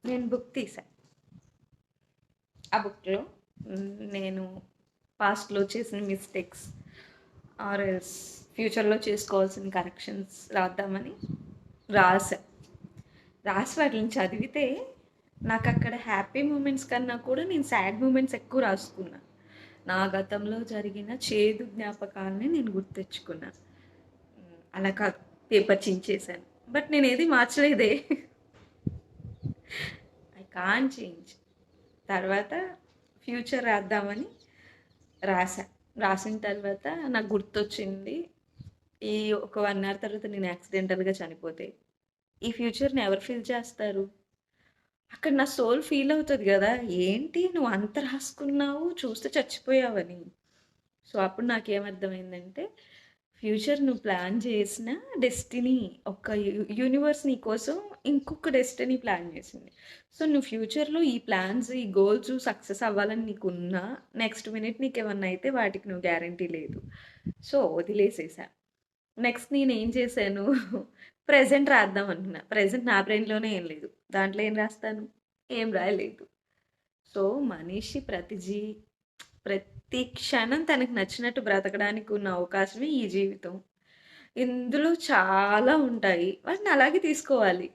నేను బుక్ తీసా. ఆ బుక్‌లో నేను పాస్ట్‌లో చేసిన మిస్టేక్స్ ఆర్ ఎల్స్ ఫ్యూచర్‌లో చేసుకోవాల్సిన కరెక్షన్స్ రాద్దామని రాసా. రాసి వాటిని చదివితే నాకక్కడ హ్యాపీ మూమెంట్స్ కన్నా కూడా నేను సాడ్ మూమెంట్స్ ఎక్కువ రాసుకున్నా. నా గతంలో జరిగిన చేదు జ్ఞాపకాలని నేను గుర్తెచ్చుకున్నా. అలా కాదు, పేపర్ చించేశాను. బట్ నేనేది మార్చలేదే. I can't change. తర్వాత ఫ్యూచర్ రాద్దామని రాసా. రాసిన తర్వాత నాకు గుర్తొచ్చింది, ఈ ఒక 1 అవర్ తర్వాత నేను యాక్సిడెంటల్‌గా చనిపోతే, ఈ ఫ్యూచర్‌ని ఎవరు ఫిల్ చేస్తారు? అక్కడ నా సోల్ ఫీల్ అవుతది గదా! ఏంటి నువ్వు అంత రాసుకున్నావు, చూస్తే చచ్చిపోయావని. సో, అప్పుడు నాకేమర్థమైందంటే, ఫ్యూచర్ నువ్వు ప్లాన్ చేసిన డెస్టినీ, ఒక యూనివర్స్ నీ కోసం ఇంకొక డెస్టినీ ప్లాన్ చేసింది. సో, నువ్వు ఫ్యూచర్‌లో ఈ ప్లాన్స్, ఈ గోల్స్ సక్సెస్ అవ్వాలని నీకున్నా, నెక్స్ట్ మినిట్ నీకేమన్నా అయితే వాటికి నువ్వు గ్యారంటీ లేదు. సో, వదిలేసేసా. నెక్స్ట్ నేనేం చేశాను, ప్రెజెంట్ రాద్దాం అనుకున్నా. ప్రెజెంట్ నా బ్రెయిన్‌లోనే ఏం లేదు. దాంట్లో ఏం రాస్తాను? ఏం రాయలేదు. సో, మనిషి ప్రతి క్షణం తనకి నచ్చినట్టు బ్రతకడానికి ఉన్న అవకాశమే ఈ జీవితం. ఇందులో చాలా ఉంటాయి. వాటిని అలాగే తీసుకోవాలి.